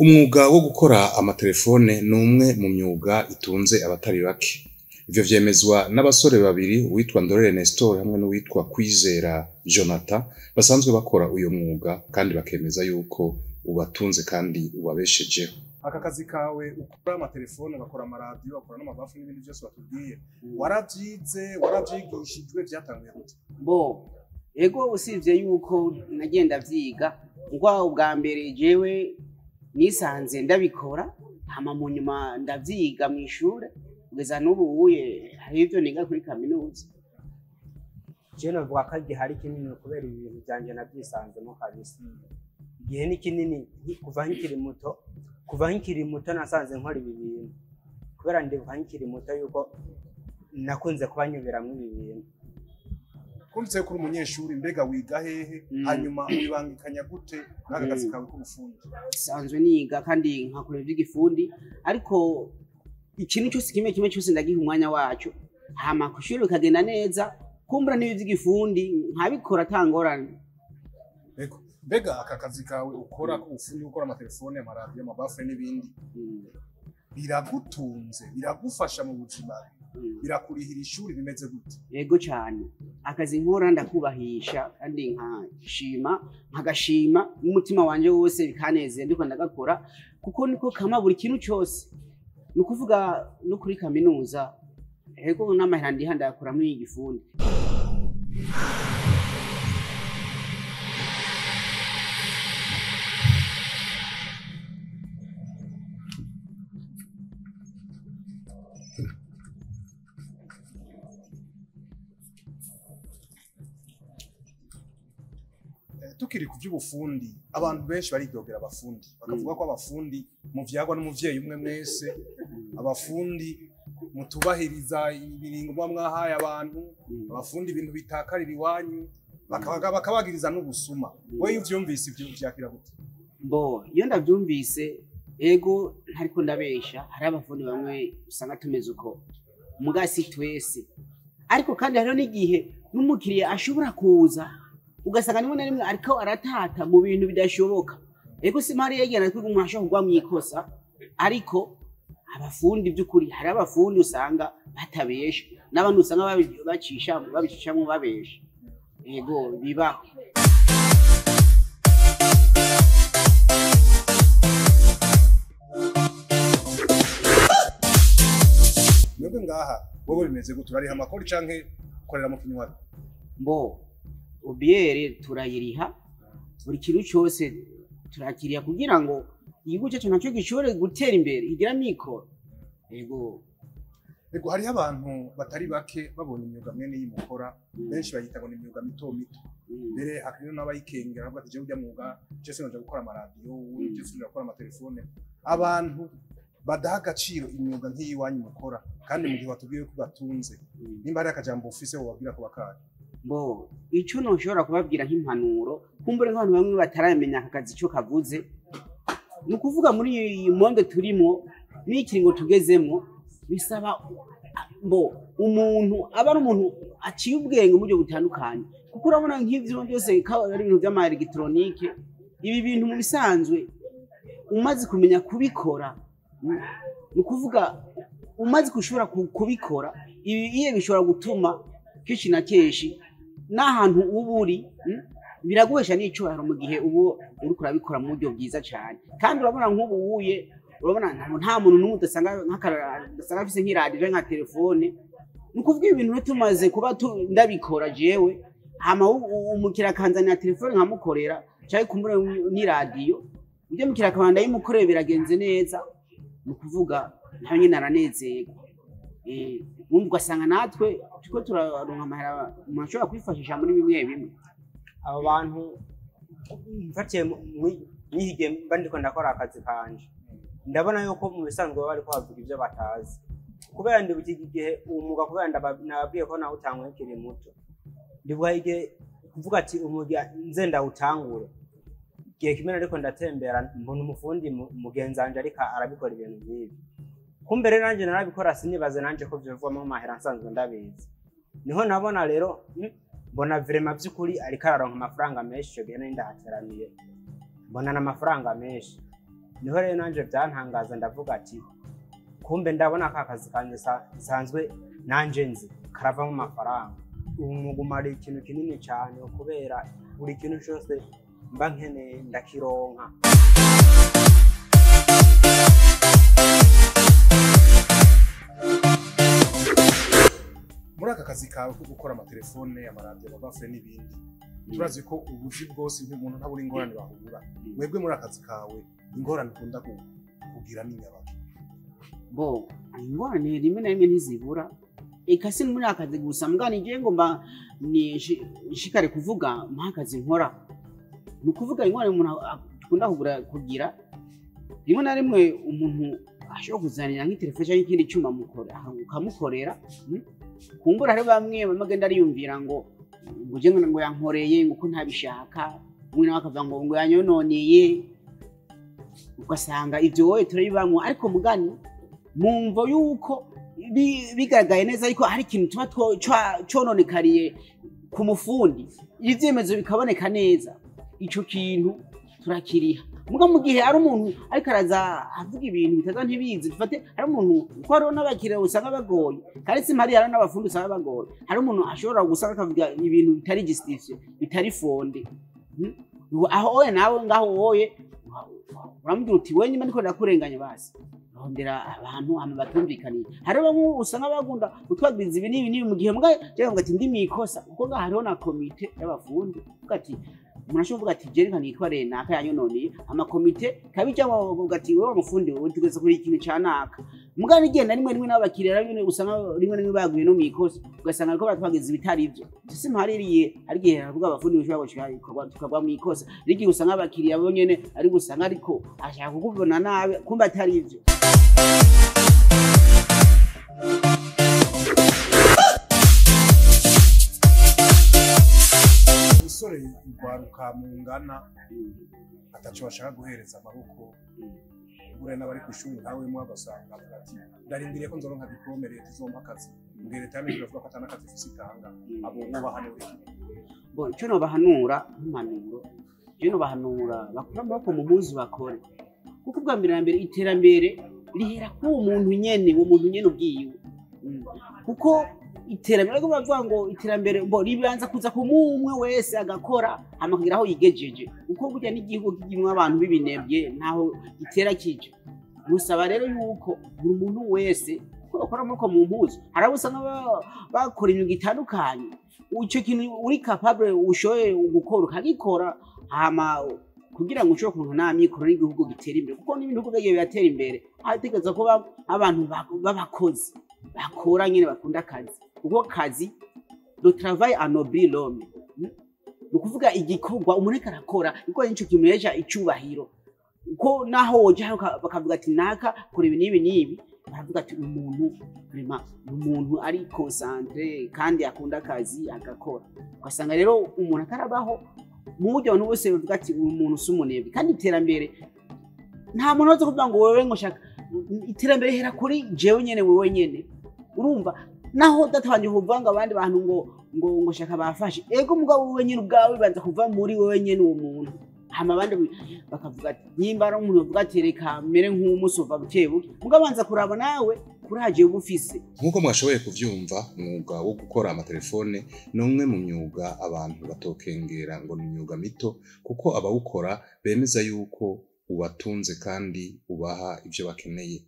Umwuga wo gukora amatelefone numwe mu myuga itunze abatari bake. Ivyo vyemezwa n'abasore babiri, uwitwa Ndorere Nestor hamwe n'uwitwa Kwizera Jonathan, basanzwe bakora uyo mwuga kandi bakemeza yuko ubatunze kandi ubabeshejeho. Aka kazi kawe ukora amatelefone, bakora amaradiyo, bakora n'amabafu n'ibindi byose batubwiye, waravyize, waravyigishijwe, vyatanguye gute? Ego usivye yuko nagenda vyiga, ngwa ubwa mbere jewe nisanze ndabikora, hama mu nyuma ndavyiga mu ishure, kugeza n'ubu hari ivyo niga kuri kaminuza. Je novuga ko hari kinini kubera ibintu byanje navyisanzemo kabisa. Igihe ni kinini kuva nkiri muto nasanze nkora ibi bintu. Kubera ndi nkiri muto yuko nakunze kubanyubiramwe ibi bintu. Kumvise ko uri umunyeshuri, mbega wiga hehe, hanyuma wibangikanya gute n'aka kazi kawe k'ubufundi? Sanzwe niga kandi nkakora ivy'igifundi, ariko ikintu cyose kimwe cyose ndagiha umwanya wacu, hama kushuri bikagenda neza, kumbura n'ivy'igifundi nkabikora atangorane. Mbega aka kazi kawe ukora k'ubufundi, ukora amatelefone, amaradiyo, amabafu n'ibindi, biragutunze, biragufasha mu buzima, birakurihira ishuri, bimeze gute? Yego cyane, akazi nkora ndakubahisha kandi nkagashima n'umutima wanje wose, bikanezera ndiko ndagakora, kuko niko kama buri kintu cyose. Nukuvuga no kuri kaminuza, ego n'amahera ndihanda yakora muri igifundi. Tukiri ku by'ubufundi, abantu benshi baridogera abafundi, bakavuga ko abafundi muvyagwa n'umuvyeyi umwe mwese, abafundi mutubahiriza ibiringo mwahaye abantu, abafundi ibintu bitakarira iwanyu, bakabagiriza n'ubusuma. Wewe iyo uvyumvise ivyo vyakira gute? Iyo ndavyumvise, ego ntariko ndabesha, hari abafundi bamwe usanga tumeze uko, mugasi twese. Ariko kandi hariho n'igihe n'umukiriya ashobora kuza ugasanga nimwe na rimwe ariko aratata mu bintu bidashoboka. Ego simari yegera ko umuntu ashobora kugwa mwikosa, ariko abafundi by'ukuri, hari abafundi usanga batabesha, n'abantu usanga babicishamo babesha. Ego bibaho. Mwebwe ngaha wowe bimeze gute? Urariha amakuru canke ukorera mu kinywa? Ubiere turayiriha, buri kintu cyose turakiriya kugira ngo igihugu cyacu nacyo gishobore gutera imbere, igira mikoro. Ego hariho abantu batari bake babonye imyuga mwene y'imukora, benshi bayita ngo ni imyuga mito mito. Mbere hakiriho n'abayikengera bavuga ati je ujya mwuga, je sinonja gukora amaradiyo, je sinonja gukora amatelefone. Abantu badaha agaciro imyuga nk'iyi wanyu mukora, kandi mu gihe watubwiye ko batunze, nimba hari akajambo ufise wobabwira ko bakari? Ico noshobora kubabwira nk'impanuro, kumbure nk'abantu bamwe bataramenya aka kazi ico kavuze, ni ukuvuga muri iyi monde turimo n'ikiringo tugezemwo, bisaba umuntu aba ari umuntu aciye ubwenge mu buryo butandukanye, kuko urabona nk'ivyo byose ari ibintu vy'ama electronique, ibi bintu mu bisanzwe umaze kumenya kubikora, ni ukuvuga umaze kushobora kubikora, ibi bishobora gutuma kenshi na kenshi n'ahantu uba uri biraguhesha n'icubahiro mu gihe ubu uriko urabikora mu buryo bwiza cyane. Kandi urabona nk'ubu urabona nta muntu n'umwe udasanga afise nk'iradiyo nka telefone. Ni ukuvuga ibintu tumaze kuba ndabikora jewe, hama umukiriya akanzanira telefone nkamukorera, cyangwa kumbura n'iradiyo, ibyo mukiriya akaba ndayimukoreye biragenze neza, ni ukuvuga nawe nyine aranezerwa. Ugasanga natwe tuko turaronka amahera umuntu ashobora kwifashisha muri bimwe bimwe. Abo bantu mfatiye mwihige mba ndiko ndakora akazi kanje, ndabona yuko mu bisanzwe baba bariko bavuga ibyo batazi. Kubera ndi buki gihe umwuga, kubera nababwiye ko nawe utangwe kiri muto, ndibuka igihe kuvuga ati umwuga nze ndawutangure. Igihe kimwe ariko ndatembera mbona umufundi mugenzanje ariko arabikora ibintu nk'ibi. Kumbe rero nanje narabikora, sinibaze nanje ko vyovamo amahera nsanzwe ndabizi. Niho nabona rero mbona vraiment by'ukuri ariko araronka amafaranga menshi, cyo gihe ndahateraniye mbona n'amafaranga menshi. niho rero nanje byantangaza ndavuga ati kumbe ndabona ka kazi kanje sanzwe nanje nzi karavamo amafaranga umwuga umara ikintu kinini cyane kubera buri kintu cyose mba nkeneye ndakironka. Muri aka kazi kawe ko gukora amatelefone amaradiyo amabafure n'ibindi turazi ko ubuzi bwose umuntu ntabura ingorane bahura mwebwe muri akazi kawe ingorane ukunda kugira n'inyabaki bo ingorane rimwe na rimwe ntizibura eka si muri akazi gusa mganije ngo mba nishikare kuvuga mpakazi nkora ni ukuvuga ingorane umuntu akunda kugira rimwe na rimwe umuntu ashobora kuzanira nk'itelefone cyangwa ikindi cyuma ukamukorera kumbura hari bamwe bamagenda ariyumvira ngo uje ngo yankoreye ngo ko ntabishaka umwe nawe akavuga ngo yanyononeye ugasanga ibyo wowe turabibamwe ariko mugani mumvo yuko bigaragaye neza ariko hari ikintu tuba cononekariye ku mufundi ivyemezo bikaboneka neza ico kintu turakiriha muga mu gihe ari umuntu ariko araza avuga ibintu bitaza ntibizi dufate hari umuntu uko ari n'abakiriya usanga bagoye kandi si mpari hari n'abafundi usanga bagoye hari umuntu ashobora gusanga akavuga ibintu bitari justice bitari fonde aho oye nawe ngaho oye uramubwira uti wewe nyuma ndiko ndakurenganya basi rondera abantu ama batumvikaniye hari bamwe usanga bagunda utwagiriza ibi n'ibi mu gihe mbwa cyangwa ngati ndi mikosa kuko ngaho hariho na komite y'abafundi ugati umuntu ashobora ati jereka nitwa Renaka yanyononeye amakomite kabijyamo ugati wewe umufundi wowe tugeze kuri ikintu canaka mbwa nigenda rimwe n'abakiriya nyine usanga rimwe baguye no mikosa ugasanga ariko batwagiza ibitari ibyo sisi mpaririye ari gihe avuga abafundi bishobora gushika tukagwa mu ikosa rigi usanga abakiriya bo nyene ari gusanga ariko ashaka kukubona nabe kumba atari ibyo. umusore urwaruka mu ngana ataco bashaka guhereza amaboko ure n'abari ku ishuri ntawe mwe agasanga ati ndarindiriye ko nzoronka diplome leta izompa akazi mbere leta yamenye ko atana akazi ifise itanga abo bubahanura bo ico no bahanura impanuro je no bahanura bakora amaboko mu muzi bakore kuko bwa mbere na mbere iterambere rihera ku umuntu nyene ubwiwe kuko iterambere ko bavuga ngo iterambere bo ribanza kuza ku mumwe wese agakora amakugira aho yigejeje uko burya n'igihugu kigimwe abantu bibinebye ntaho gitera kije musaba rero yuko buri muntu wese ko akora muri mu mpuzo harabusanga bakora imyuga itandukanye icyo kintu uri capable ushoye gukora ukagikora hama kugira ngo ushobore kuntu namikoro n'igihugu gitera imbere kuko n'ibintu bigiye biratera imbere hategeza ko abantu babakozi bakora nyine bakunda akazi kuko kazi do travail anobli l'homme ukuvuga igikorwa umuntu arakora iko nico kimuheja icubahiro uko naho woje bakavuga ati naka kora ibi nibi baravuga ati umuntu ari concentré kandi akunda akazi agakora ugasanga rero umuntu atarabaho mu buryo abantu bose bavuga ati umuntu sumunebwe kandi iterambere nta muntu wazo kuvuga ngo wewe ngo shaka iterambere hera kuri jewe nyene wewe nyene urumva naho databanje kuvanga abandi bantu ngo shaka bafashe ego mugabo wewe nyene ubwawe banza kuva muri wewe nyene uwo muntu hama abandi bakavuga ati nyimbara umuntu uvuga ati reka mere nk'umusova bukebuke mugabo banza kuraba nawe kuraje ubufise nkuko mwashoboye kuvyumva umwuga wo gukora amatelefone ni umwe mu myuga abantu batokengera ngo ni imyuga mito kuko abawukora bemeza yuko ubatunze kandi ubaha ivyo bakeneye.